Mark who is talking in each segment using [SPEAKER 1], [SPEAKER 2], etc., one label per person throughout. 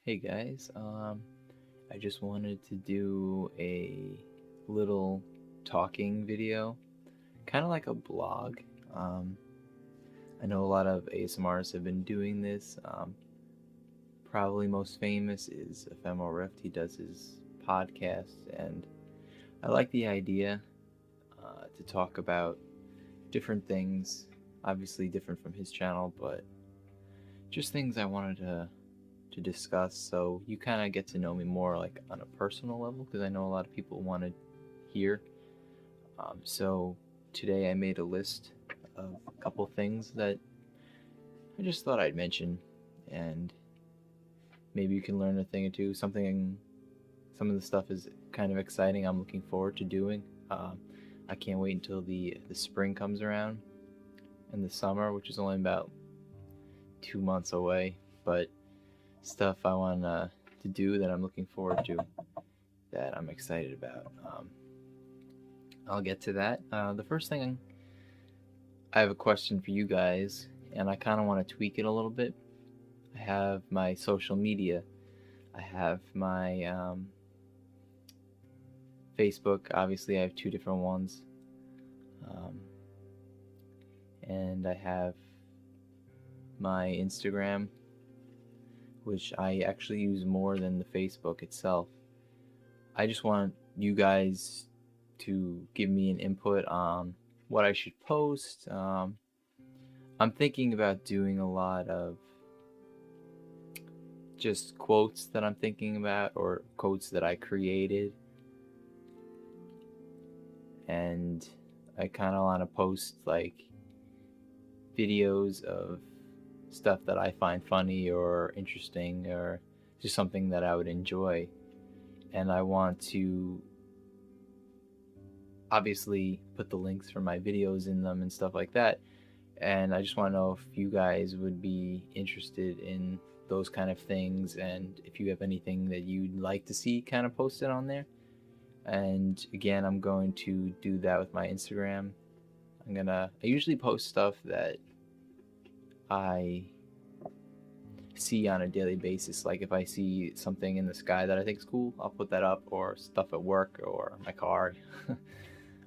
[SPEAKER 1] Hey guys, I just wanted to do a little talking video, kind of like a blog. Um, I know a lot of ASMR artists have been doing this. Probably most famous is Ephemeral Rift. He does his podcast, and I like the idea to talk about different things, obviously different from his channel, but just things I wanted to discuss, so you kind of get to know me more like on a personal level, because I know a lot of people want to hear. So today I made a list of a couple things that I just thought I'd mention, and maybe you can learn a thing or two. Some of the stuff is kind of exciting. I'm looking forward to doing. I can't wait until the spring comes around and the summer, which is only about 2 months away. But stuff I want to do that I'm looking forward to, that I'm excited about. I'll get to that. The first thing, I have a question for you guys, and I kind of want to tweak it a little bit. I have my social media. I have my Facebook. Obviously, I have two different ones. Um, and I have my Instagram, which I actually use more than the Facebook itself. I just want you guys to give me an input on what I should post. I'm thinking about doing a lot of just quotes that I'm thinking about, or quotes that I created, and I kind of want to post like videos of stuff that I find funny or interesting, or just something that I would enjoy. And I want to obviously put the links for my videos in them and stuff like that. And I just want to know if you guys would be interested in those kind of things, and if you have anything that you'd like to see kind of posted on there. And again, I'm going to do that with my Instagram. I usually post stuff that I see on a daily basis. Like if I see something in the sky that I think is cool, I'll put that up, or stuff at work or my car,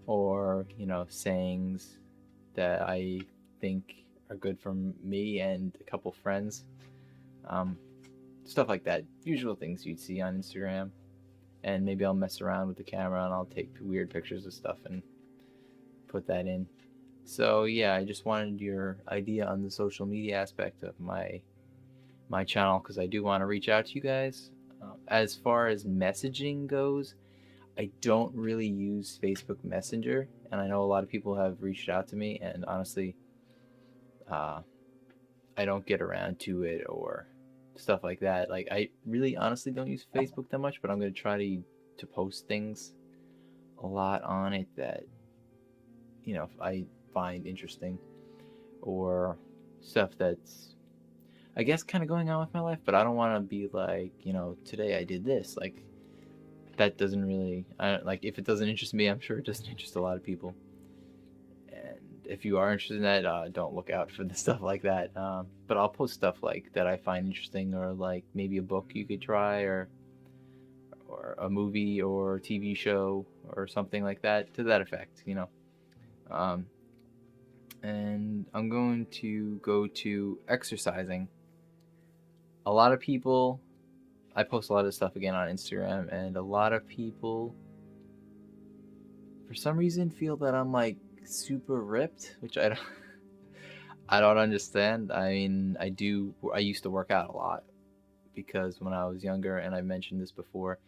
[SPEAKER 1] or sayings that I think are good for me and a couple friends. Um, Stuff like that. Usual things you'd see on Instagram. And maybe I'll mess around with the camera and I'll take weird pictures of stuff and put that in. So yeah, I just wanted your idea on the social media aspect of my channel, because I do want to reach out to you guys. As far as messaging goes, I don't really use Facebook Messenger, and I know a lot of people have reached out to me, and honestly, I don't get around to it or stuff like that. Like I really honestly don't use Facebook that much, but I'm gonna try to post things a lot on it that if I find interesting, or stuff that's, I guess, kind of going on with my life. But I don't want to be like, today I did this. Like that doesn't really, like, if it doesn't interest me, I'm sure it doesn't interest a lot of people. And if you are interested in that, don't look out for the stuff like that. But I'll post stuff like that I find interesting, or like maybe a book you could try, or a movie or TV show or something like that, to that effect. Um, and I'm going to go to exercising. A lot of people, I post a lot of stuff again on Instagram, and a lot of people, for some reason, feel that I'm like super ripped, which I don't, I don't understand. I mean, I used to work out a lot, because when I was younger, and I mentioned this before,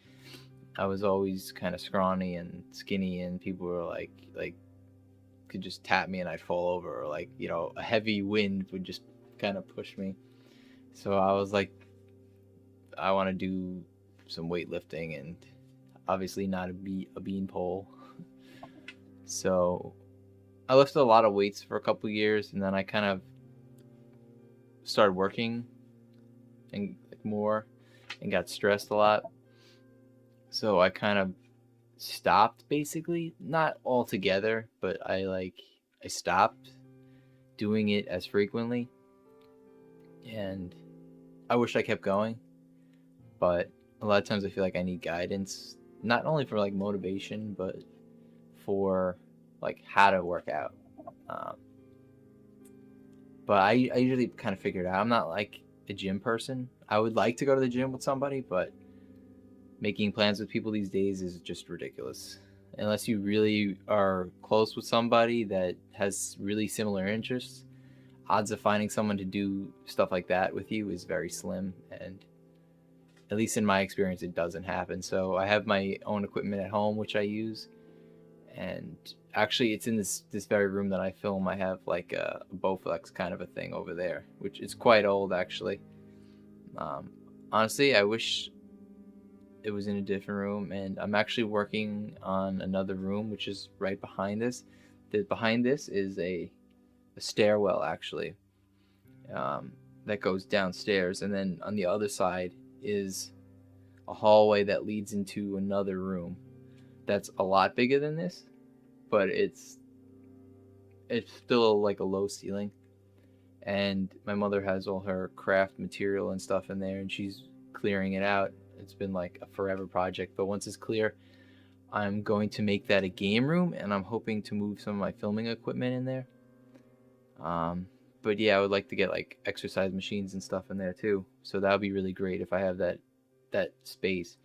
[SPEAKER 1] I was always kind of scrawny and skinny, and people were like could just tap me and I'd fall over, or like a heavy wind would just kind of push me. So I was like, I want to do some weightlifting, and obviously not a bean pole. So I lifted a lot of weights for a couple years, and then I kind of started working and more, and got stressed a lot. So I kind of stopped, basically, not altogether, but I stopped doing it as frequently, and I wish I kept going, but a lot of times I feel like I need guidance, not only for like motivation, but for like how to work out. Um, but I usually kind of figure it out. I'm not like a gym person. I would like to go to the gym with somebody, but making plans with people these days is just ridiculous. Unless you really are close with somebody that has really similar interests, odds of finding someone to do stuff like that with you is very slim. And at least in my experience, it doesn't happen. So I have my own equipment at home, which I use. And actually, it's in this very room that I film. I have like a Bowflex kind of a thing over there, which is quite old actually. Um, Honestly, I wish it was in a different room, and I'm actually working on another room, which is right behind this. Behind this is a stairwell actually, um, that goes downstairs, and then on the other side is a hallway that leads into another room that's a lot bigger than this, but it's still like a low ceiling. And my mother has all her craft material and stuff in there, and she's clearing it out. It's been like a forever project, but once it's clear, I'm going to make that a game room, and I'm hoping to move some of my filming equipment in there. Um, but yeah, I would like to get like exercise machines and stuff in there too. So that would be really great if I have that space,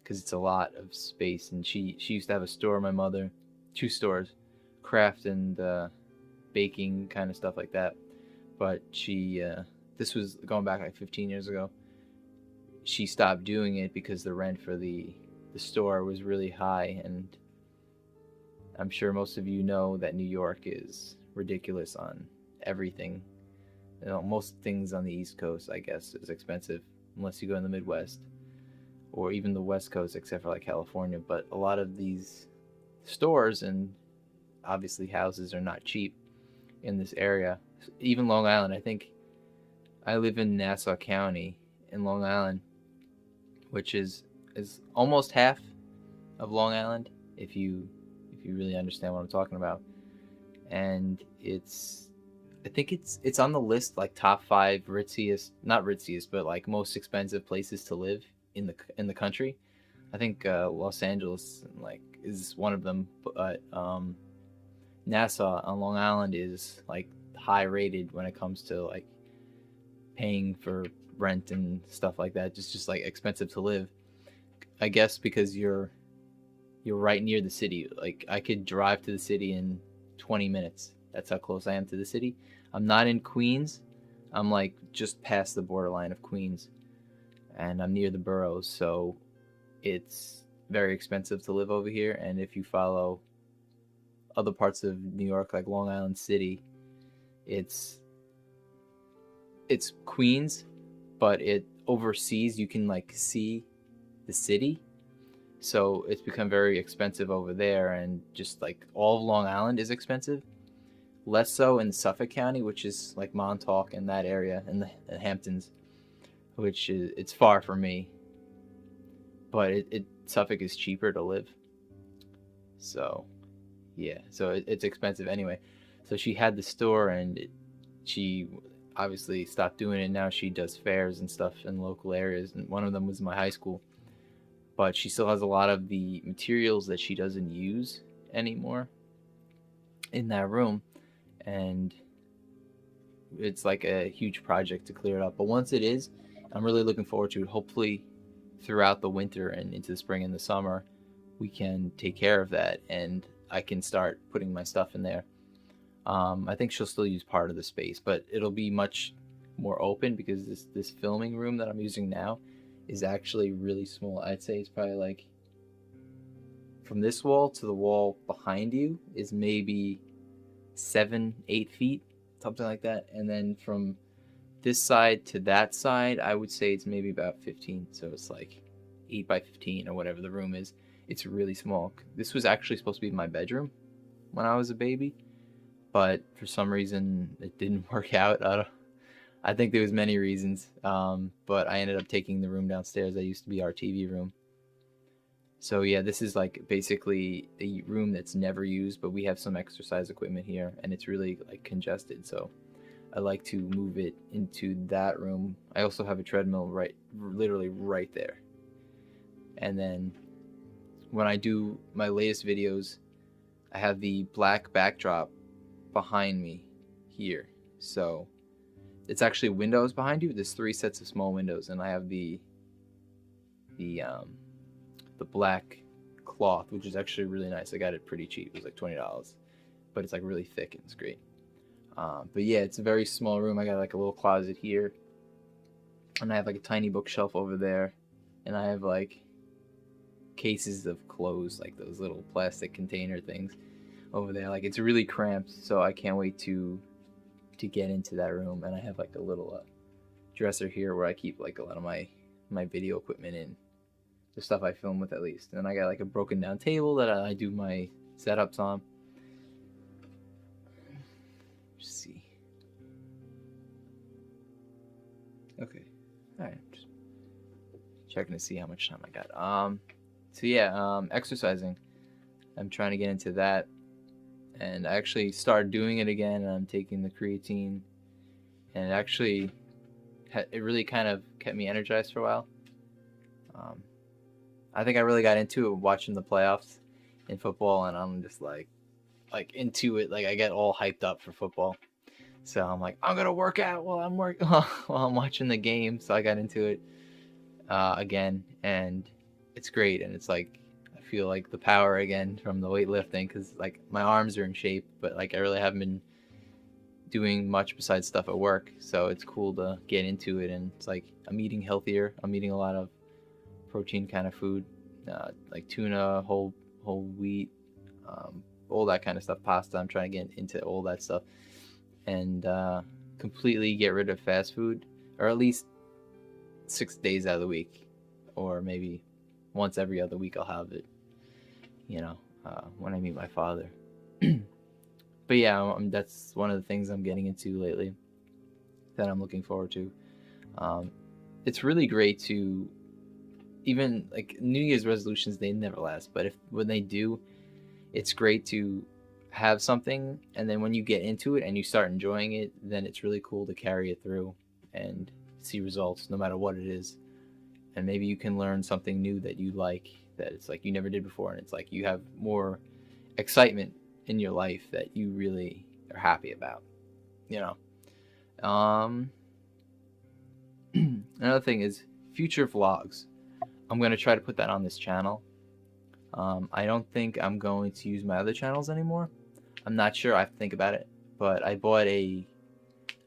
[SPEAKER 1] because it's a lot of space. And she used to have a store. My mother, two stores, craft and baking kind of stuff like that. But this was going back like 15 years ago. She stopped doing it because the rent for the store was really high, and I'm sure most of you know that New York is ridiculous on everything. You know, most things on the East Coast, I guess, is expensive unless you go in the Midwest or even the West Coast, except for like California. But a lot of these stores and obviously houses are not cheap in this area. Even Long Island, I think I live in Nassau County in Long Island, which is almost half of Long Island if you really understand what I'm talking about. And I think it's on the list like top 5 ritziest, not ritziest, but like most expensive places to live in the country. I think Los Angeles like is one of them, but Nassau on Long Island is like high rated when it comes to like paying for rent and stuff like that. Just like expensive to live. I guess because you're right near the city. Like I could drive to the city in 20 minutes. That's how close I am to the city. I'm not in Queens. I'm like just past the borderline of Queens, and I'm near the boroughs, so it's very expensive to live over here. And if you follow other parts of New York, like Long Island City, it's it's Queens, but it overseas you can like see the city. So it's become very expensive over there, and just like all of Long Island is expensive. Less so in Suffolk County, which is like Montauk and that area, and the Hamptons, which is it's far from me, but Suffolk is cheaper to live. So yeah, so it's expensive anyway. So she had the store, and she obviously stopped doing it. Now she does fairs and stuff in local areas, and one of them was my high school. But she still has a lot of the materials that she doesn't use anymore in that room, and it's like a huge project to clear it up. But once it is, I'm really looking forward to it. Hopefully, throughout the winter and into the spring and the summer, we can take care of that, and I can start putting my stuff in there. I think she'll still use part of the space, but it'll be much more open because this filming room that I'm using now is actually really small. I'd say it's probably like from this wall to the wall behind you is maybe 7, 8 feet, something like that. And then from this side to that side, I would say it's maybe about 15. So it's like 8 by 15 or whatever the room is. It's really small. This was actually supposed to be my bedroom when I was a baby, but for some reason it didn't work out. I think there was many reasons, but I ended up taking the room downstairs. That used to be our TV room. So yeah, this is like basically a room that's never used, but we have some exercise equipment here, and it's really like congested. So I like to move it into that room. I also have a treadmill literally right there. And then when I do my latest videos, I have the black backdrop behind me here. So it's actually windows behind you. There's 3 sets of small windows, and I have the black cloth, which is actually really nice. I got it pretty cheap. It was like $20, but it's like really thick and it's great. But yeah, it's a very small room. I got like a little closet here, and I have like a tiny bookshelf over there, and I have like cases of clothes, like those little plastic container things over there. Like, it's really cramped, so I can't wait to get into that room. And I have like a little dresser here where I keep like a lot of my video equipment in, the stuff I film with at least. And I got like a broken down table that I do my setups on. Just see. Okay. All right. Just checking to see how much time I got. So yeah, exercising. I'm trying to get into that, and I actually started doing it again. And I'm taking the creatine, and it really kind of kept me energized for a while. I think I really got into it watching the playoffs in football, and I'm just like into it. Like, I get all hyped up for football, so I'm like, I'm gonna work out while I'm while I'm watching the game. So I got into it again, and it's great. And it's like, I feel like the power again from the weightlifting, because like my arms are in shape, but like I really haven't been doing much besides stuff at work. So it's cool to get into it, and it's like I'm eating healthier. I'm eating a lot of protein kind of food, like tuna, whole wheat, all that kind of stuff, pasta. I'm trying to get into all that stuff, and completely get rid of fast food, or at least 6 days out of the week, or maybe once every other week I'll have it, when I meet my father. But yeah, that's one of the things I'm getting into lately that I'm looking forward to. It's really great to, even like New Year's resolutions, they never last, but when they do, it's great to have something, and then when you get into it and you start enjoying it, then it's really cool to carry it through and see results no matter what it is. And maybe you can learn something new that you like, that it's like you never did before, and it's like you have more excitement in your life that you really are happy about, Another thing is future vlogs. I'm going to try to put that on this channel. I don't think I'm going to use my other channels anymore. I'm not sure. I have to think about it. But I bought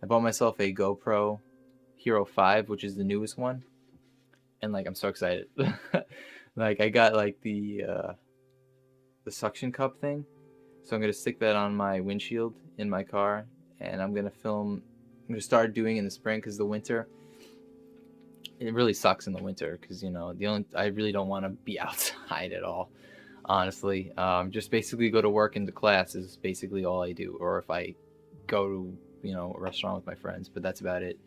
[SPEAKER 1] myself a GoPro Hero 5, which is the newest one, and like I'm so excited. Like, I got like the suction cup thing, so I'm gonna stick that on my windshield in my car, and I'm gonna film. I'm gonna start doing it in the spring, because the winter, it really sucks in the winter, because I really don't want to be outside at all, honestly. Just basically go to work and to class is basically all I do, or if I go to a restaurant with my friends, but that's about it.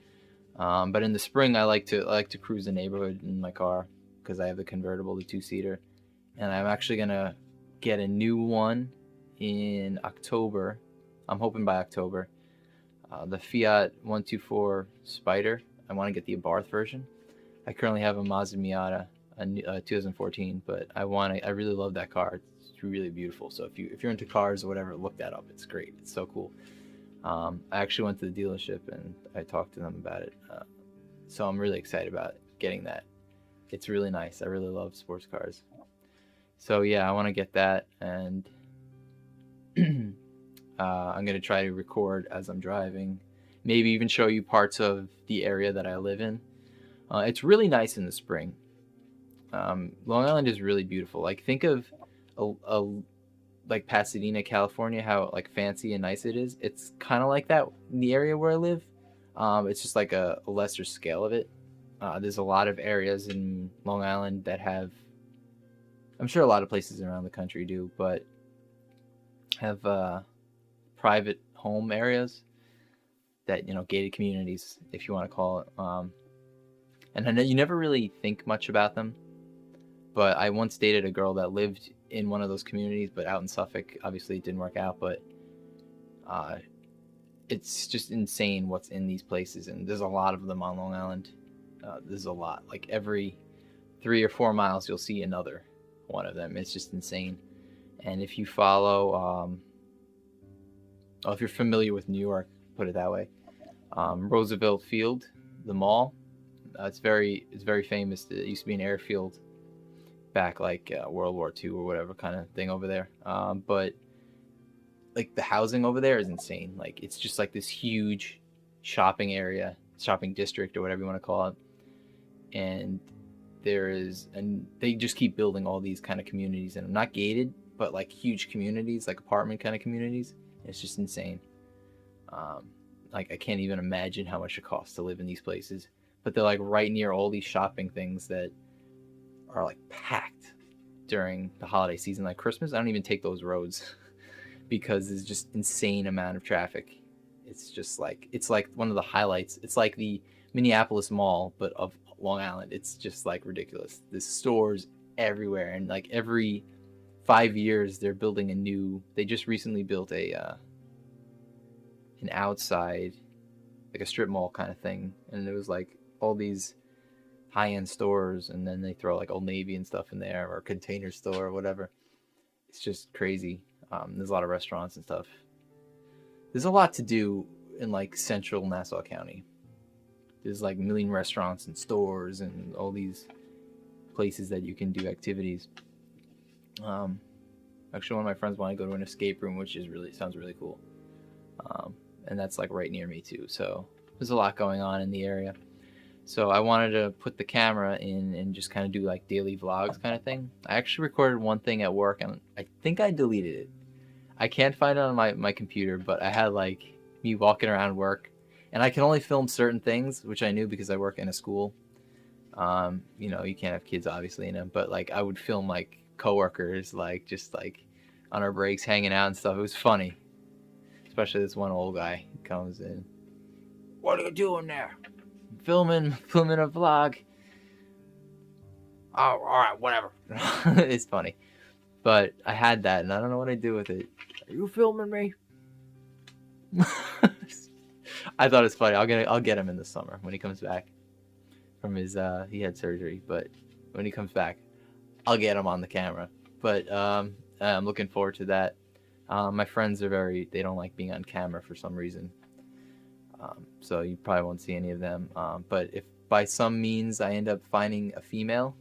[SPEAKER 1] But in the spring, I like to cruise the neighborhood in my car, because I have the convertible, the 2-seater, and I'm actually gonna get a new one in October. I'm hoping by October. The Fiat 124 Spider. I want to get the Abarth version. I currently have a Mazda Miata, a 2014, but I really love that car. It's really beautiful. So if you're into cars or whatever, look that up. It's great. It's so cool. I actually went to the dealership and I talked to them about it. So I'm really excited about getting that. It's really nice. I really love sports cars. So yeah, I want to get that, and I'm going to try to record as I'm driving. Maybe even show you parts of the area that I live in. It's really nice in the spring. Long Island is really beautiful. Like, think of like Pasadena, California, how like fancy and nice it is. It's kind of like that in the area where I live. It's just like a lesser scale of it. There's a lot of areas in Long Island that have, I'm sure a lot of places around the country do, but have private home areas that, gated communities, if you want to call it. And I know you never really think much about them, but I once dated a girl that lived in one of those communities, but out in Suffolk. Obviously it didn't work out, but it's just insane what's in these places, and there's a lot of them on Long Island. There's a lot. Like, every 3 or 4 miles you'll see another one of them. It's just insane. And if you follow, if you're familiar with New York, put it that way, Roosevelt Field, the mall, it's very famous. It used to be an airfield back like World War II or whatever kind of thing over there. But like the housing over there is insane. Like it's just like this huge shopping area, shopping district, or whatever you want to call it. And they just keep building all these kind of communities, and not gated, but like huge communities, like apartment kind of communities. It's just insane. Like I can't even imagine how much it costs to live in these places. But they're like right near all these shopping things that are like packed during the holiday season, like Christmas. I don't even take those roads because there's just insane amount of traffic. It's like one of the highlights. It's like the Minneapolis Mall, but of Long Island. It's just like ridiculous. There's stores everywhere, and like every 5 years they're building a new. They just recently built an outside, like a strip mall kind of thing, and it was like all these high-end stores, and then they throw like Old Navy and stuff in there, or Container Store or whatever. It's just crazy. There's a lot of restaurants and stuff. There's a lot to do in like central Nassau County. There's like a million restaurants and stores and all these places that you can do activities. Actually, one of my friends wanted to go to an escape room, which sounds really cool. And that's like right near me too. So there's a lot going on in the area. So I wanted to put the camera in and just kind of do like daily vlogs kind of thing. I actually recorded one thing at work, and I think I deleted it. I can't find it on my computer, but I had like me walking around work, and I can only film certain things, which I knew because I work in a school. You can't have kids obviously in them, but like I would film like coworkers, like just like on our breaks hanging out and stuff. It was funny, especially this one old guy comes in. What are you doing there? Filming a vlog. Oh, all right, whatever. It's funny, but I had that, and I don't know what I do with it. Are you filming me? I thought it's funny. I'll get him in the summer when he comes back from his he had surgery, but when he comes back, I'll get him on the camera. But I'm looking forward to that. My friends they don't like being on camera for some reason. So you probably won't see any of them. But if by some means I end up finding a female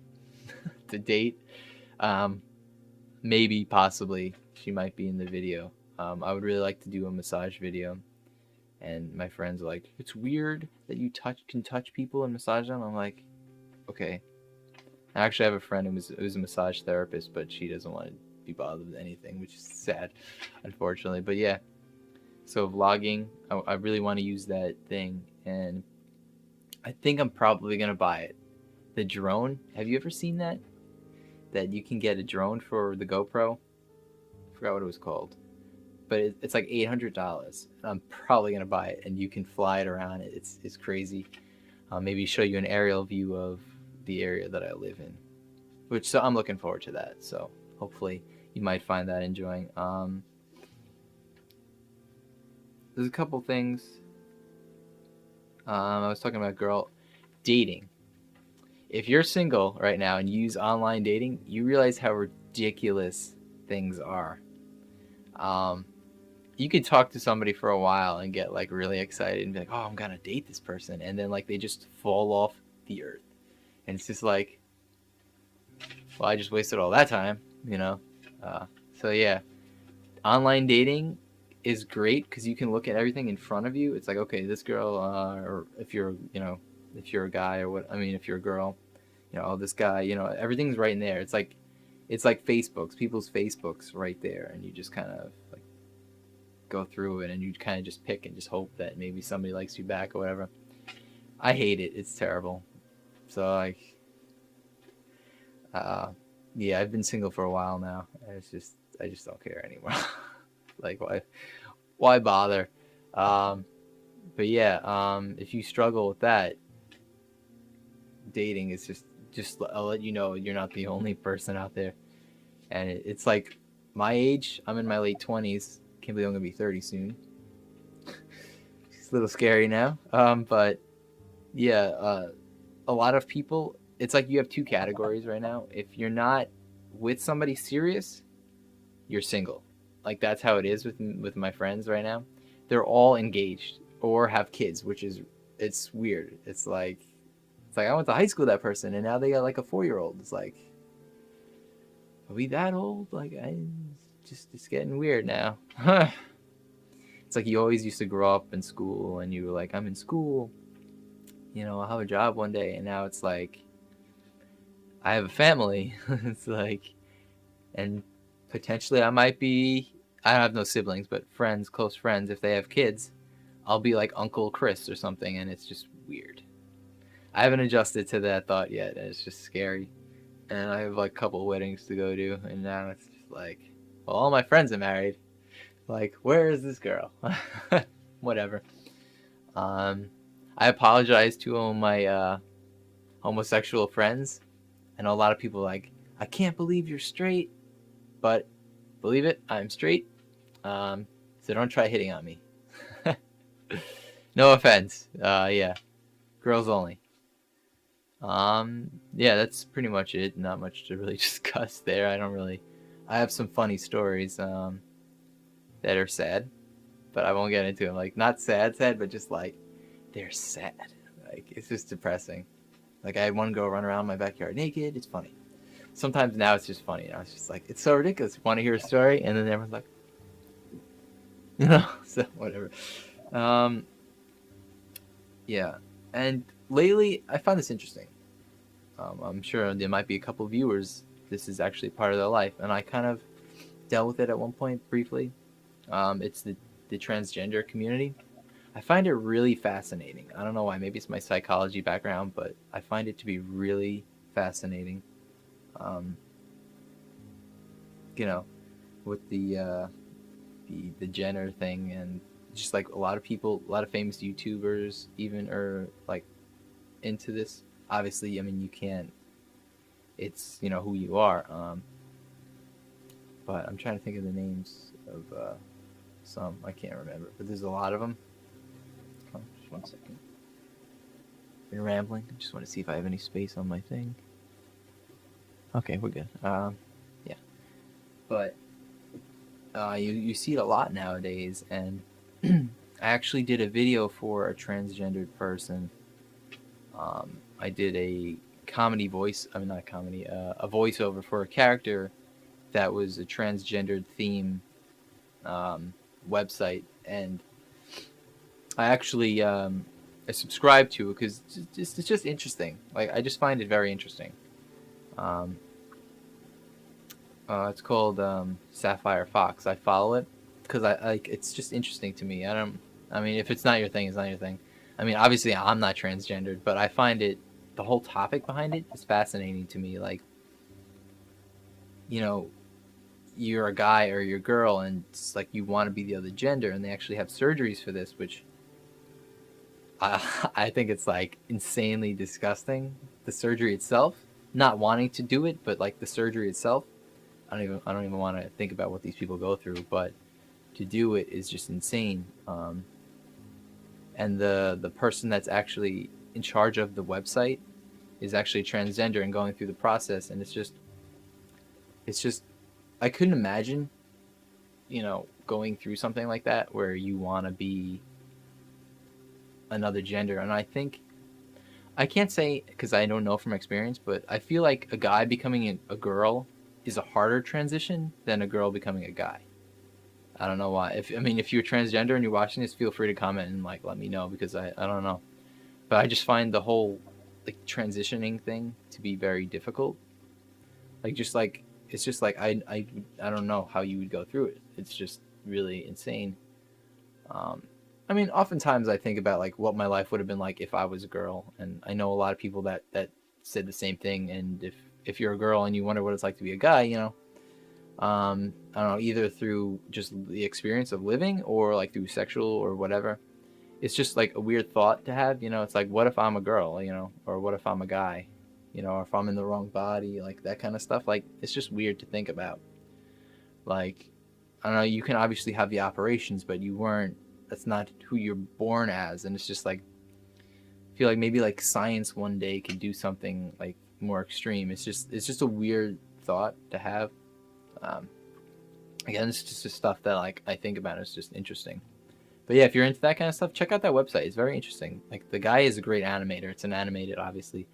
[SPEAKER 1] to date, maybe possibly she might be in the video. I would really like to do a massage video. And my friends are like, it's weird that you can touch people and massage them. I'm like, okay. I actually have a friend who's a massage therapist, but she doesn't want to be bothered with anything, which is sad, unfortunately. But yeah. So vlogging, I really want to use that thing, and I think I'm probably gonna buy it. The drone. Have you ever seen that? That you can get a drone for the GoPro. I forgot what it was called, but it's like $800. I'm probably gonna buy it, and you can fly it around. It's crazy. Maybe show you an aerial view of the area that I live in, so I'm looking forward to that. So hopefully you might find that enjoying. There's a couple things. I was talking about dating. If you're single right now and you use online dating, you realize how ridiculous things are. You could talk to somebody for a while and get like really excited and be like, oh, I'm gonna date this person, and then like they just fall off the earth, and it's just like, well, I just wasted all that time, So yeah, online dating is great because you can look at everything in front of you. It's like, okay, this girl, or if you're a guy, or if you're a girl, this guy, everything's right in there. It's like people's Facebooks right there, and you just kind of like go through it, and you kind of just pick and just hope that maybe somebody likes you back or whatever. I hate it. It's terrible. So like, yeah, I've been single for a while now, and I just don't care anymore. Like, why bother? But yeah, if you struggle with that, dating is just I'll let you know you're not the only person out there. And it's like my age. I'm in my late 20s. Can't believe I'm gonna be 30 soon. It's a little scary now. But yeah, a lot of people it's like you have two categories right now. If you're not with somebody serious, you're single. Like that's how it is with my friends right now. They're all engaged or have kids, which is it's weird. It's like I went to high school with that person, and now they got like a 4-year-old. It's like, are we that old? Like it's getting weird now. It's like you always used to grow up in school, and you were like, I'm in school. You know, I'll have a job one day, and now it's like I have a family. It's like, and potentially I might be. I have no siblings, but friends, close friends. If they have kids, I'll be like Uncle Chris or something, and it's just weird. I haven't adjusted to that thought yet, and it's just scary. And I have like a couple weddings to go to, and now it's just like, well, all my friends are married. Like, where is this girl? Whatever. I apologize to all my homosexual friends. I know a lot of people like, I can't believe you're straight, but believe it, I'm straight. So don't try hitting on me. No offense. Yeah, girls only. Yeah, that's pretty much it. Not much to really discuss there. I have some funny stories that are sad, but I won't get into them. Like not sad, but just like they're sad. Like it's just depressing. Like I had one girl run around my backyard naked. It's funny. Sometimes now it's just funny. It's just like it's so ridiculous. You want to hear a story, and then everyone's like, so whatever. Yeah, and lately I found this interesting. I'm sure there might be a couple viewers. This is actually part of their life, and I kind of dealt with it at one point briefly. It's the transgender community. I find it really fascinating. I don't know why. Maybe it's my psychology background, but I find it to be really fascinating. Um, you know, with the gender thing, and just like a lot of people, a lot of famous YouTubers even are like into this. Obviously, I mean you can't. It's who you are. But I'm trying to think of the names of some. I can't remember, but there's a lot of them. Oh, just 1 second. Been rambling. I just want to see if I have any space on my thing. Okay, we're good. Yeah, but you see it a lot nowadays, and I actually did a video for a transgendered person. I did a comedy voice. I mean, not comedy. A voiceover for a character that was a transgendered theme website, and I actually I subscribe to it because it's just interesting. Like I just find it very interesting. Um, it's called Sapphire Fox. I follow it because I like it's just interesting to me. I mean, if it's not your thing, it's not your thing. I mean, obviously, I'm not transgendered, but I find the whole topic behind it is fascinating to me. Like, you're a guy or you're a girl, and it's like you want to be the other gender, and they actually have surgeries for this, which I think it's like insanely disgusting. The surgery itself, not wanting to do it, but like the surgery itself, I don't even want to think about what these people go through, but to do it is just insane. And the person that's actually in charge of the website is actually transgender and going through the process, and it's just I couldn't imagine, going through something like that where you want to be another gender. And I think I can't say because I don't know from experience, but I feel like a guy becoming a girl is a harder transition than a girl becoming a guy. I don't know why. If you're transgender and you're watching this, feel free to comment and like let me know, because I don't know. But I just find the whole like transitioning thing to be very difficult. Like it's just like I don't know how you would go through it. It's just really insane. Um, I mean, oftentimes I think about like what my life would have been like if I was a girl, and I know a lot of people that said the same thing. And if you're a girl and you wonder what it's like to be a guy, I don't know, either through just the experience of living or like through sexual or whatever. It's just like a weird thought to have. It's like, what if I'm a girl, or what if I'm a guy, or if I'm in the wrong body, like that kind of stuff. Like, it's just weird to think about. Like, I don't know, you can obviously have the operations, but that's not who you're born as. And it's just like, I feel like maybe like science one day could do something like more extreme. It's just a weird thought to have. Again, it's just stuff that like I think about. It's just interesting. But yeah, if you're into that kind of stuff, check out that website. It's very interesting. Like the guy is a great animator. It's an animated, obviously,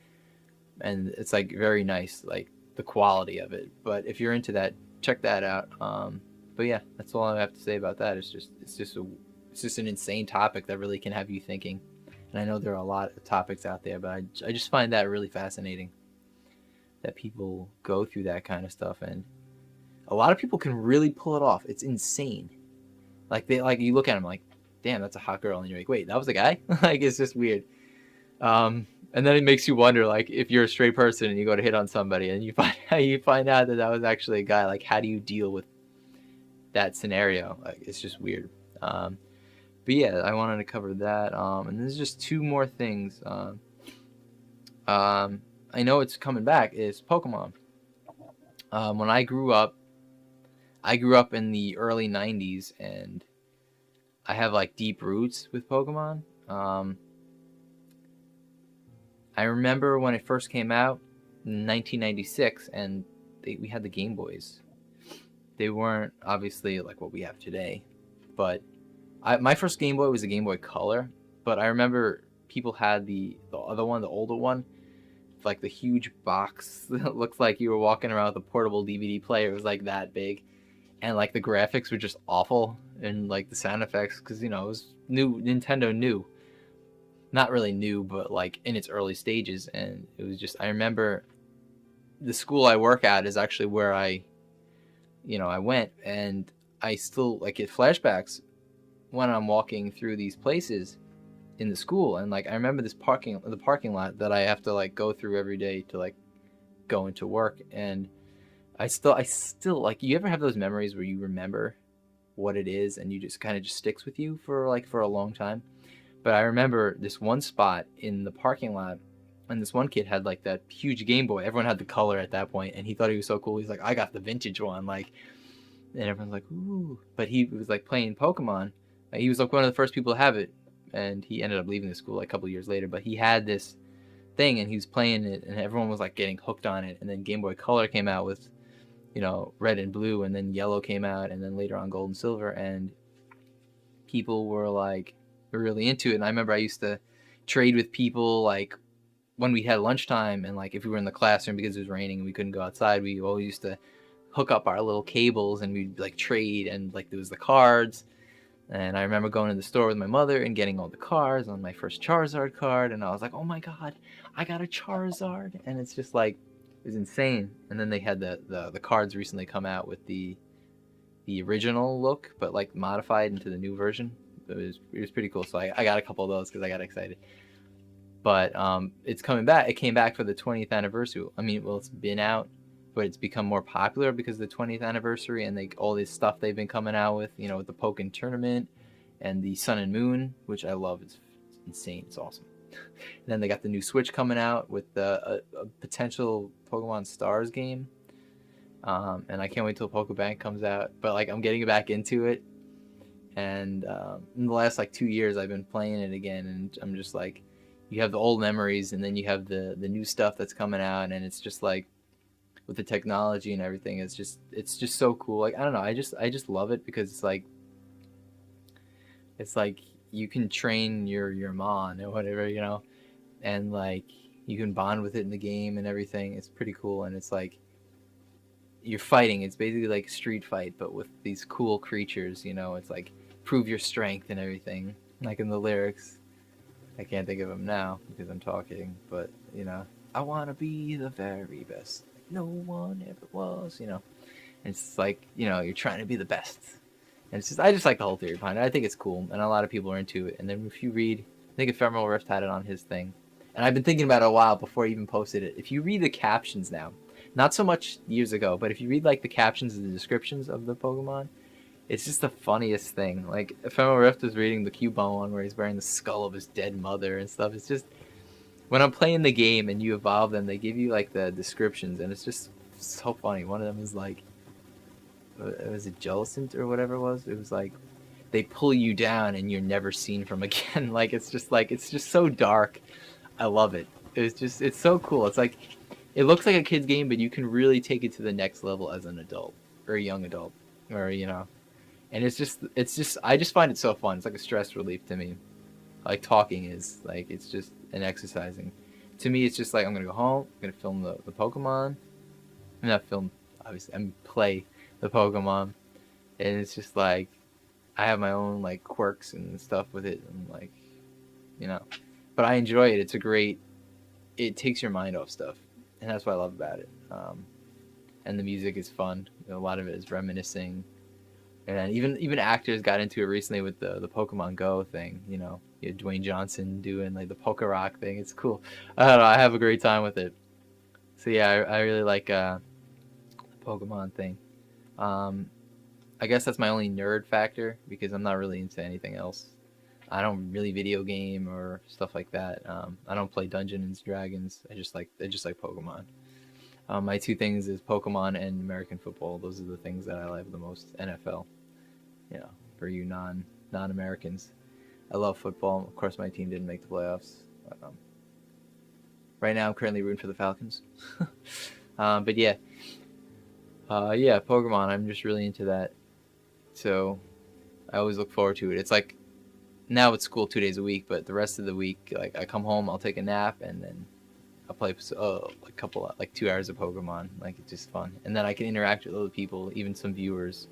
[SPEAKER 1] and it's like very nice, like the quality of it. But if you're into that, check that out. But yeah, that's all I have to say about that. It's just an insane topic that really can have you thinking. And I know there are a lot of topics out there, but I just find that really fascinating that people go through that kind of stuff, and a lot of people can really pull it off. It's insane. Like you look at them like, damn, that's a hot girl, and you're like, wait, that was a guy? Like it's just weird. And then it makes you wonder, like, if you're a straight person and you go to hit on somebody and you find out that was actually a guy, like, how do you deal with that scenario? Like, it's just weird. But yeah, I wanted to cover that. And there's just two more things. I know it's coming back, is Pokemon. When I grew up in the early 90s, and I have like deep roots with Pokemon. I remember when it first came out in 1996, and we had the Game Boys. They weren't obviously like what we have today, but my first Game Boy was a Game Boy Color. But I remember people had the other one, the older one, like the huge box that looked like you were walking around with a portable DVD player. It was like that big, and like the graphics were just awful, and like the sound effects, because it was new. Nintendo new. Not really new, but like in its early stages. And it was just, I remember the school I work at is actually where I went, and I still like get flashbacks when I'm walking through these places in the school. And like I remember the parking lot that I have to like go through every day to like go into work. And I still like, you ever have those memories where you remember what it is and you just kind of just sticks with you for a long time? But I remember this one spot in the parking lot, and this one kid had like that huge Game Boy. Everyone had the color at that point, and he thought he was so cool. He's like, I got the vintage one, like, and everyone's like, ooh. But he was like playing Pokemon. He was like one of the first people to have it, and he ended up leaving the school like a couple years later. But he had this thing, and he was playing it, and everyone was like getting hooked on it. And then Game Boy Color came out with, red and blue, and then yellow came out, and then later on gold and silver, and people were like really into it. And I remember I used to trade with people like when we had lunchtime, and like if we were in the classroom because it was raining and we couldn't go outside, we always used to hook up our little cables and we'd like trade, and like there was the cards. And I remember going to the store with my mother and getting all the cards on my first Charizard card, and I was like, oh my god, I got a Charizard. And it's just like, it was insane. And then they had the cards recently come out with the original look, but like modified into the new version. It was pretty cool. So I got a couple of those because I got excited. But it's coming back. It came back for the 20th anniversary. I mean, well, it's been out, but it's become more popular because of the 20th anniversary, and all this stuff they've been coming out with, with the Pokken tournament and the Sun and Moon, which I love. It's insane. It's awesome. And then they got the new Switch coming out with the a potential Pokemon Stars game. And I can't wait till Pokebank comes out. But like, I'm getting back into it. And in the last like 2 years, I've been playing it again, and I'm just like, you have the old memories, and then you have the new stuff that's coming out, and it's just like, with the technology and everything, it's just so cool. Like, I don't know, I just love it because it's like you can train your Mon or whatever, and like you can bond with it in the game and everything. It's pretty cool, and it's like you're fighting. It's basically like a street fight, but with these cool creatures. It's like prove your strength and everything, like in the lyrics. I can't think of them now because I'm talking, but I want to be the very best. No one ever was, And it's like, you're trying to be the best. And it's just, I just like the whole theory behind it. I think it's cool, and a lot of people are into it. And then if you read, I think Ephemeral Rift had it on his thing, and I've been thinking about it a while before I even posted it. If you read the captions now, not so much years ago, but if you read like the captions and the descriptions of the Pokemon, it's just the funniest thing. Like, Ephemeral Rift was reading the Cubone one where he's wearing the skull of his dead mother and stuff. It's just, when I'm playing the game and you evolve them, they give you like the descriptions, and it's just so funny. One of them is like, was it Jellicent or whatever it was? It was like, they pull you down and you're never seen from again. Like, it's just so dark. I love it. It's so cool. It's like, it looks like a kid's game, but you can really take it to the next level as an adult or a young adult, or and it's just I just find it so fun. It's like a stress relief to me. Like talking is like it's just an exercising. To me, it's just like I'm gonna go home, I'm gonna film the Pokemon. I'm not film, obviously. I'm play the Pokemon, and it's just like I have my own like quirks and stuff with it, and like you know, but I enjoy it. It's a great. It takes your mind off stuff, and that's what I love about it. And the music is fun. A lot of it is reminiscing, and even actors got into it recently with the Pokemon Go thing. You had Dwayne Johnson doing like the Poke Rock thing. It's cool. I don't know. I have a great time with it. So yeah, I really like the Pokemon thing. Um, I guess that's my only nerd factor because I'm not really into anything else. I don't really video game or stuff like that. I don't play Dungeons and Dragons. I just like Pokemon. My two things is Pokemon and American football. Those are the things that I like the most. NFL, for you non-Americans. I love football. Of course, my team didn't make the playoffs. Um, right now, I'm currently rooting for the Falcons. But yeah, Pokemon. I'm just really into that. So I always look forward to it. It's like now it's school 2 days a week, but the rest of the week, like I come home, I'll take a nap, and then I'll play a couple like 2 hours of Pokemon. Like it's just fun, and then I can interact with other people, even some viewers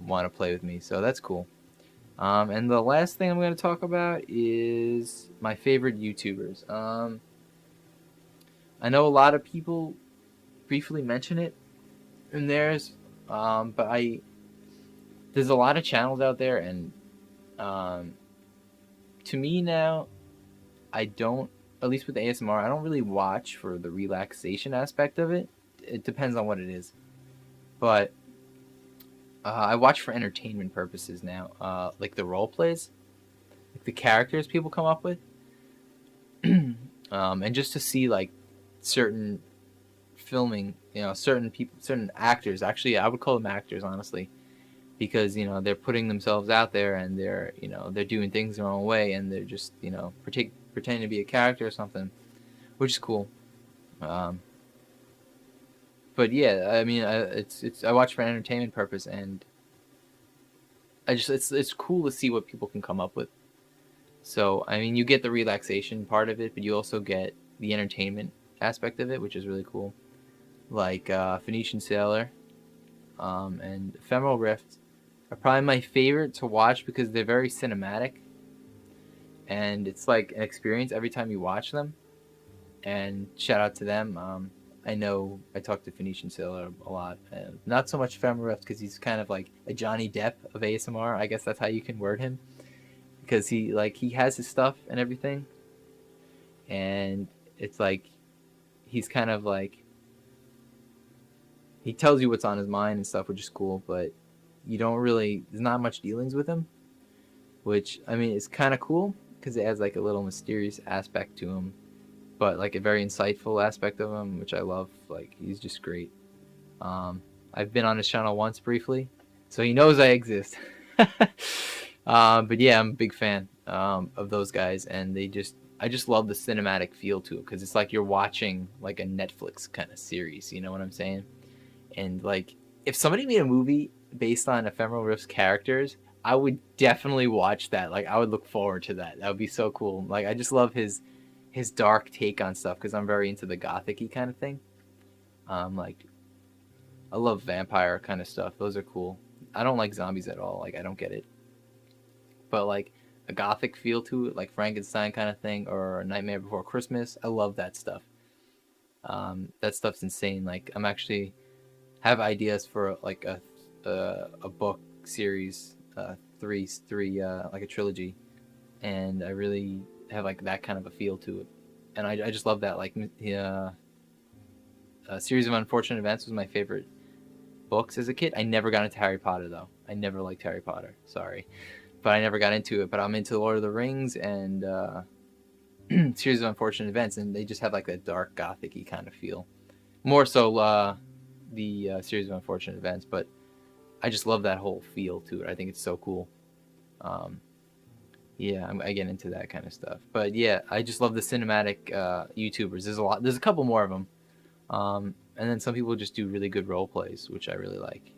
[SPEAKER 1] want to play with me. So that's cool. And the last thing I'm going to talk about is my favorite YouTubers. I know a lot of people briefly mention it in theirs, but there's a lot of channels out there, and to me now, I don't, at least with ASMR, I don't really watch for the relaxation aspect of it. It depends on what it is, but I watch for entertainment purposes now, like the role plays, like the characters people come up with, and just to see like certain filming, certain people, certain actors. Actually, I would call them actors, honestly, because they're putting themselves out there and they're doing things their own way and they're just pretending to be a character or something, which is cool. But yeah, I mean, I watch for entertainment purpose, and it's cool to see what people can come up with. So I mean, you get the relaxation part of it, but you also get the entertainment aspect of it, which is really cool. Like Phoenician Sailor, and Ephemeral Rift are probably my favorite to watch because they're very cinematic, and it's like an experience every time you watch them. And shout out to them. I know I talk to Phoenician Sailor a lot, and not so much Ephemeral Rift because he's kind of like a Johnny Depp of ASMR. I guess that's how you can word him, because he has his stuff and everything, and it's like he's kind of like he tells you what's on his mind and stuff, which is cool, but there's not much dealings with him, which I mean is kind of cool because it adds like a little mysterious aspect to him, but like a very insightful aspect of him, which I love. Like he's just great. I've been on his channel once briefly, so he knows I exist. But yeah, I'm a big fan of those guys, and I just love the cinematic feel to it because it's like you're watching like a Netflix kind of series. You know what I'm saying? And like if somebody made a movie based on Ephemeral Rift's characters, I would definitely watch that. Like I would look forward to that. That would be so cool. Like I just love his dark take on stuff because I'm very into the gothic-y kind of thing. Like I love vampire kind of stuff. Those are cool. I don't like zombies at all. Like I don't get it. But like a gothic feel to it, like Frankenstein kind of thing, or Nightmare Before Christmas. I love that stuff. That stuff's insane. Like I'm actually have ideas for like a book series, three like a trilogy, and I really have like that kind of a feel to it, and I just love that. Like a Series of Unfortunate Events was my favorite books as a kid. I never got into Harry Potter though. I never liked Harry Potter. Sorry, but I never got into it. But I'm into Lord of the Rings and Series of Unfortunate Events, and they just have like that dark gothic-y kind of feel. More so the Series of Unfortunate Events, but I just love that whole feel to it. I think it's so cool. Yeah, I get into that kind of stuff. But yeah, I just love the cinematic YouTubers. There's a couple more of them, And then some people just do really good role plays, which I really like.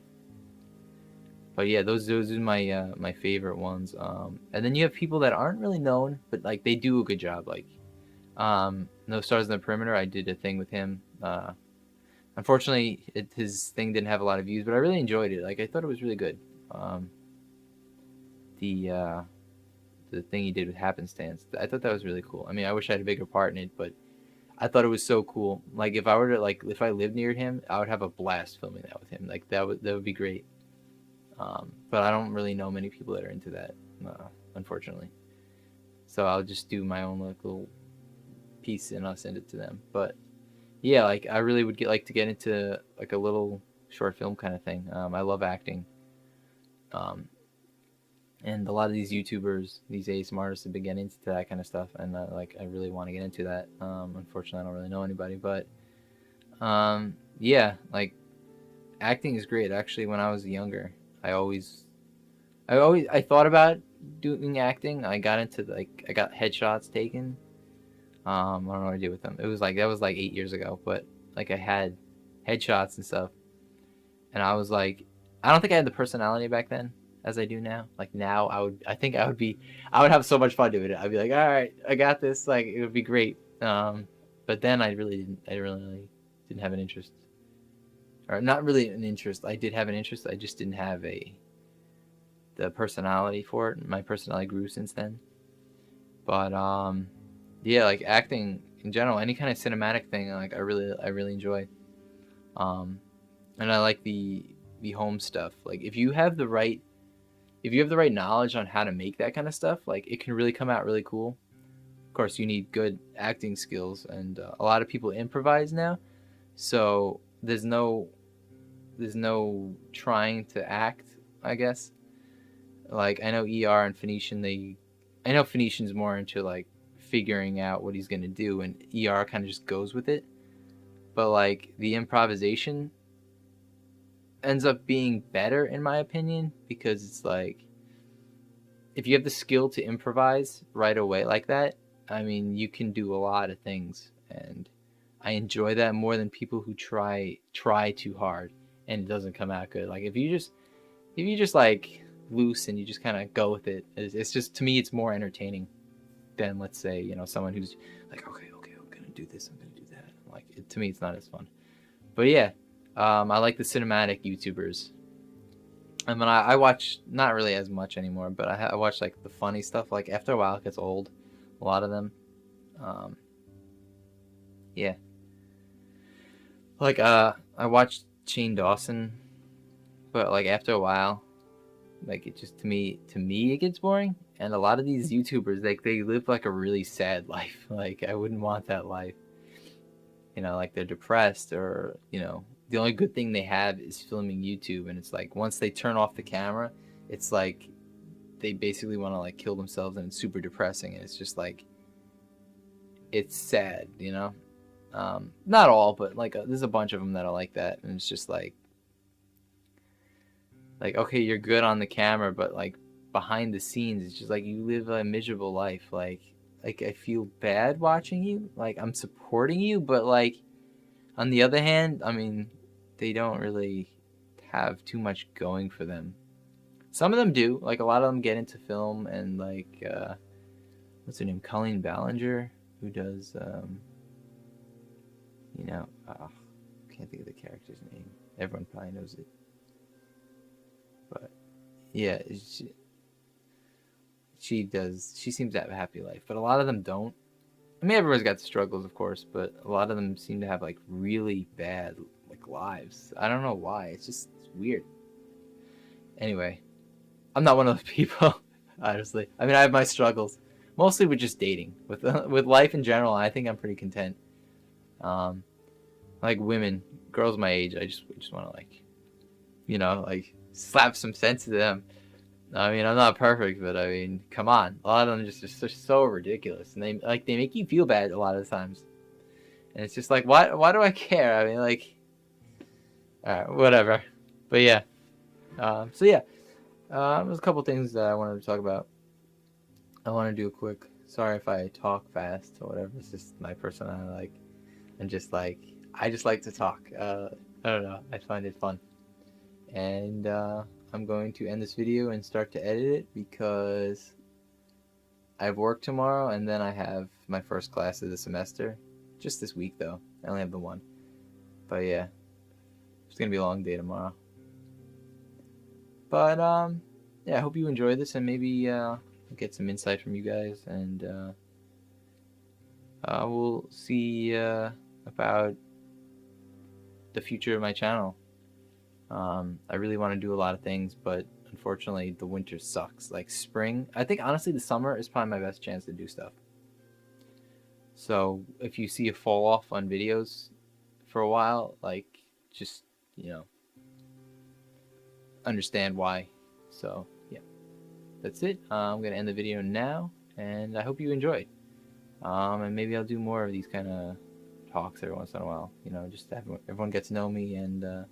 [SPEAKER 1] But yeah, those are my my favorite ones. And then you have people that aren't really known, but like they do a good job. Like No Stars in the Perimeter, I did a thing with him. Unfortunately, his thing didn't have a lot of views, but I really enjoyed it. Like I thought it was really good. Um, the uh, the thing he did with Happenstance, I thought that was really cool. I mean, I wish I had a bigger part in it, but I thought it was so cool. Like if I were to if I lived near him, I would have a blast filming that with him. Like that would be great. But I don't really know many people that are into that, unfortunately. So I'll just do my own little piece and I'll send it to them. But yeah, like I really would like to get into like a little short film kind of thing. I love acting, um, and a lot of these YouTubers, these ASMR artists, have been getting into that kind of stuff, and I really want to get into that. Unfortunately, I don't really know anybody, but yeah, like acting is great. Actually, when I was younger, I always I thought about doing acting. I got into I got headshots taken. I don't know what I did with them. It was like that was like 8 years ago, but like I had headshots and stuff, and I was like, I don't think I had the personality back then as I do now. Like now, I think I would have so much fun doing it. I'd be like, all right, I got this. Like it would be great. But then I really didn't have an interest, or not really an interest. I did have an interest. I just didn't have the personality for it. My personality grew since then. But yeah, like acting in general, any kind of cinematic thing, like I really enjoy. Um, and I like the home stuff. Like if you have the right knowledge on how to make that kind of stuff, like it can really come out really cool. Of course, you need good acting skills, and a lot of people improvise now, so there's no trying to act, I guess. Like I know ER and Phoenician, I know Phoenician's more into like figuring out what he's gonna do, and ER kind of just goes with it. But like the improvisation ends up being better in my opinion, because it's like if you have the skill to improvise right away like that, I mean you can do a lot of things, and I enjoy that more than people who try too hard and it doesn't come out good. Like if you just like loose and you just kind of go with it, it's just, to me it's more entertaining than, let's say, someone who's like, okay, I'm gonna do this, I'm gonna do that. Like to me it's not as fun. But yeah, I like the cinematic YouTubers. I mean, I watch not really as much anymore, but I watch like the funny stuff. Like after a while, it gets old. A lot of them. Um, yeah. Like I watched Shane Dawson, but like after a while, like it just, to me it gets boring. And a lot of these YouTubers, like they live like a really sad life. Like I wouldn't want that life. Like they're depressed, or the only good thing they have is filming YouTube, and it's like once they turn off the camera, it's like they basically want to like kill themselves, and it's super depressing, and it's just like it's sad. Not all, but like there's a bunch of them that are like that, and it's just like okay, you're good on the camera, but like behind the scenes, it's just like you live a miserable life. Like I feel bad watching you. Like I'm supporting you, but like on the other hand, I mean, they don't really have too much going for them. Some of them do. Like a lot of them get into film, and like what's her name, Colleen Ballinger, who does can't think of the character's name. Everyone probably knows it, but yeah, she does. She seems to have a happy life, but a lot of them don't. I mean, everyone's got struggles, of course, but a lot of them seem to have like really bad like lives. I don't know why. It's weird. Anyway, I'm not one of those people, honestly. I mean, I have my struggles, mostly with just dating, with with life in general. I think I'm pretty content. Um, like women, girls my age, I just want to like, like slap some sense into them. I mean, I'm not perfect, but I mean, come on. A lot of them just so ridiculous, and they make you feel bad a lot of the times. And it's just like, why do I care? I mean, like, all right, whatever. But yeah, so yeah, there's a couple things that I wanted to talk about. I want to do a quick. Sorry if I talk fast or whatever. It's just my personality. Like, I'm just like, I just like to talk. I don't know. I find it fun. And I'm going to end this video and start to edit it because I have work tomorrow, and then I have my first class of the semester. Just this week, though. I only have the one. But yeah, it's going to be a long day tomorrow. But yeah, I hope you enjoy this, and maybe get some insight from you guys, and we'll see about the future of my channel. I really want to do a lot of things, but unfortunately the winter sucks. Like spring, I think honestly the summer is probably my best chance to do stuff. So if you see a fall off on videos for a while, like just, you know, understand why. So yeah, that's it. I'm gonna end the video now, and I hope you enjoyed. And maybe I'll do more of these kind of talks every once in a while, you know, just to have everyone get to know me and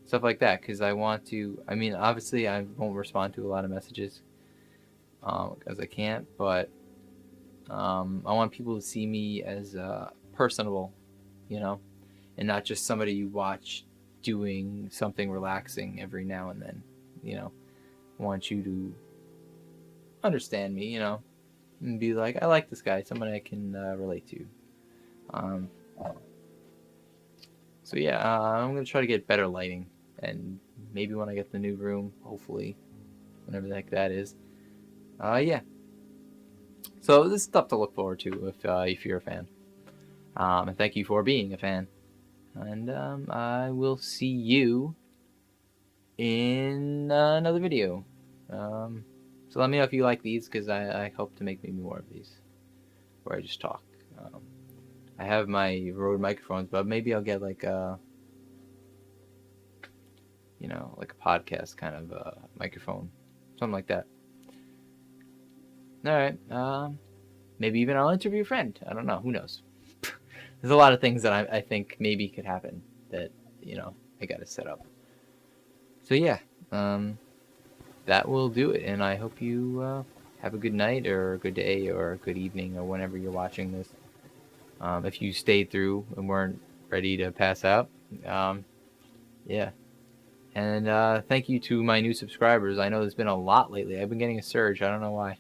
[SPEAKER 1] stuff like that, because I want to, I mean, obviously I won't respond to a lot of messages because I can't, but I want people to see me as personable, you know, and not just somebody you watch doing something relaxing every now and then, you know. I want you to understand me, you know, and be like, I like this guy, somebody I can relate to. So yeah, I'm gonna try to get better lighting, and maybe when I get the new room, hopefully, whenever the heck that is. Yeah. So this is stuff to look forward to if you're a fan. And thank you for being a fan. And I will see you in another video. So let me know if you like these, because I hope to make maybe more of these where I just talk. I have my Rode microphones, but maybe I'll get like a, you know, like a podcast kind of microphone, something like that. All right. Maybe even I'll interview a friend. I don't know. Who knows? There's a lot of things that I think maybe could happen that, you know, I got to set up. So yeah, that will do it. And I hope you have a good night or a good day or a good evening or whenever you're watching this. If you stayed through and weren't ready to pass out, yeah. And thank you to my new subscribers. I know there's been a lot lately. I've been getting a surge. I don't know why.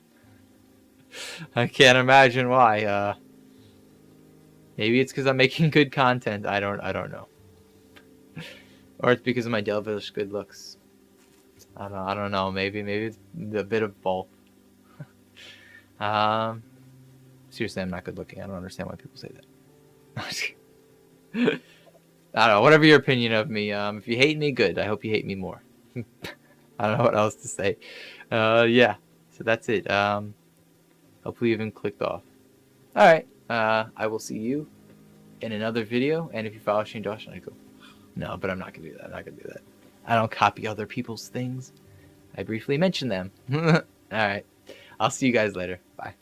[SPEAKER 1] I can't imagine why. Maybe it's because I'm making good content. I don't know. Or it's because of my devilish good looks. I don't know. Maybe it's a bit of both. Seriously, I'm not good looking. I don't understand why people say that. I don't know. Whatever your opinion of me. If you hate me, good. I hope you hate me more. I don't know what else to say. Yeah. So that's it. Hopefully you haven't clicked off. Alright. I will see you in another video. And if you follow Shane Dawson, I go, no, but I'm not going to do that. I'm not going to do that. I don't copy other people's things. I briefly mentioned them. Alright. I'll see you guys later. Bye.